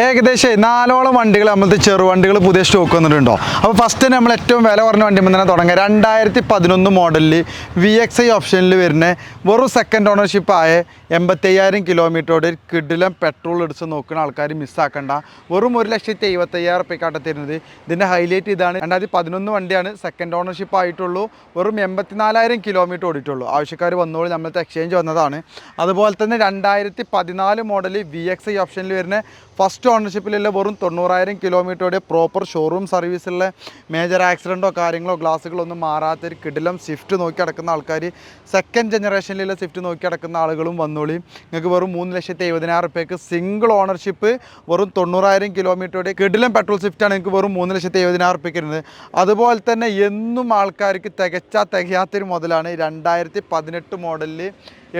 ഏകദേശം 4ഓളം വണ്ടികൾ നമ്മളത്തെ ചെറുവണ്ടികൾ പുതിയ സ്റ്റോക്ക് വന്നിട്ടുണ്ടോ. അപ്പോൾ ഫസ്റ്റ് നമ്മൾ ഏറ്റവും വില കുറഞ്ഞ വണ്ടി തന്നെ തുടങ്ങുക. 2011 മോഡലിൽ VXI ഓപ്ഷനിൽ വരുന്ന വെറും സെക്കൻഡ് ഓണർഷിപ്പ് ആയ 85,000 കിലോമീറ്ററോട് കിടിലം പെട്രോൾ അടിച്ച് നോക്കുന്ന ആൾക്കാർ മിസ്സാക്കണ്ട. വെറും 1,75,000 റുപ്യക്കാട്ട് തരുന്നത്. ഇതിൻ്റെ ഹൈലൈറ്റ് ഇതാണ്. 2011 വണ്ടിയാണ്, സെക്കൻഡ് ഓണർഷിപ്പ് ആയിട്ടുള്ളൂ, വെറും 84,000 കിലോമീറ്റർ ഓടിയിട്ടുള്ളൂ. ആവശ്യക്കാർ വന്നോളൂ, നമ്മളത്തെ എക്സ്ചേഞ്ച് വന്നതാണ്. അതുപോലെ തന്നെ 2014 മോഡൽ VXI ഓപ്ഷനിൽ വരുന്ന ഫസ്റ്റ് ഓണർഷിപ്പിലുള്ള വെറും 90,000 കിലോമീറ്ററുടെ പ്രോപ്പർ ഷോറൂം സർവീസുള്ള മേജർ ആക്സിഡൻറ്റോ കാര്യങ്ങളോ ഗ്ലാസുകളോ ഒന്നും മാറാത്തൊരു കിടിലം സ്വിഫ്റ്റ് നോക്കി നടക്കുന്ന ആൾക്കാർ, സെക്കൻഡ് ജനറേഷനിലുള്ള സ്വിഫ്റ്റ് നോക്കി നടക്കുന്ന ആളുകളും വന്നോളി. നിങ്ങൾക്ക് വെറും 3,70,000 റുപ്യക്ക് സിംഗിൾ ഓണർഷിപ്പ് വെറും 90,000 കിലോമീറ്ററുടെ കിടിലം പെട്രോൾ സ്വിഫ്റ്റാണ് നിങ്ങൾക്ക് വെറും 3,70,000 റുപ്യക്ക് വരുന്നത്. അതുപോലെ തന്നെ എന്നും ആൾക്കാർക്ക് തികയാത്തൊരു മുതലാണ് 2018 മോഡലിൽ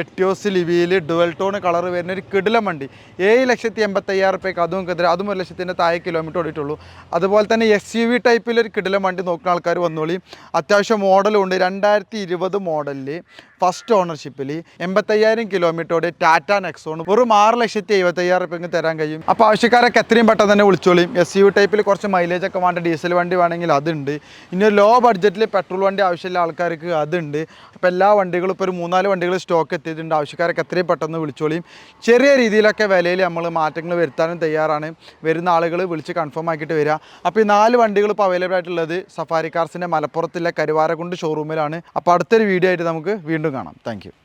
എട്ടിയോസ് ലിവിയിൽ ഡുവൽ ടോൺ കളർ വരുന്ന ഒരു കിടിലം വണ്ടി. 7,85,000 റുപ്യക്ക് അതും 1,00,000 താഴെ കിലോമീറ്റർ ഓടിയിട്ടുള്ളൂ. അതുപോലെ തന്നെ SUV ടൈപ്പിലൊരു കിടിലം വണ്ടി നോക്കുന്ന ആൾക്കാർ വന്നോളി. അത്യാവശ്യം മോഡലുണ്ട്. 2020 മോഡലിൽ ഫസ്റ്റ് ഓണർഷിപ്പിൽ 85,000 കിലോമീറ്ററോടെ ടാറ്റ നെക്സോൺ വെറും 6,70,000 റുപ്യക്ക് തരാൻ കഴിയും. അപ്പോൾ ആവശ്യക്കാരൊക്കെ എത്രയും പെട്ടെന്ന് തന്നെ വിളിച്ചോളിയും. SUV ടൈപ്പിൽ കുറച്ച് മൈലേജ് ഒക്കെ വേണ്ട ഡീസൽ വണ്ടി വേണമെങ്കിൽ അതുണ്ട്. ഇനി ഒരു ലോ ബഡ്ജറ്റിൽ പെട്രോൾ വണ്ടി ആവശ്യമുള്ള ആൾക്കാർക്ക് അതുണ്ട്. അപ്പോൾ എല്ലാ വണ്ടികളും ഇപ്പോൾ ഒരു 3-4 വണ്ടികൾ സ്റ്റോക്ക് എത്തിയിട്ടുണ്ട്. ആവശ്യക്കാരൊക്കെ എത്രയും പെട്ടെന്ന് വിളിച്ചോളിയും. ചെറിയ രീതിയിലൊക്കെ വിലയിൽ നമ്മൾ മാറ്റങ്ങൾ വരുത്താനും തയ്യാറാണ്. വരുന്ന ആളുകൾ വിളിച്ച് കൺഫേം ആക്കിയിട്ട് വരിക. അപ്പോൾ ഈ 4 വണ്ടികൾ ഇപ്പോൾ അവൈലബിൾ ആയിട്ടുള്ളത് സഫാരി കാർസിൻ്റെ മലപ്പുറത്തുള്ള കരുവാരക്കുണ്ട് ഷോറൂമിലാണ്. അപ്പോൾ അടുത്തൊരു വീഡിയോ ആയിട്ട് നമുക്ക് വീണ്ടും കാണാം. താങ്ക്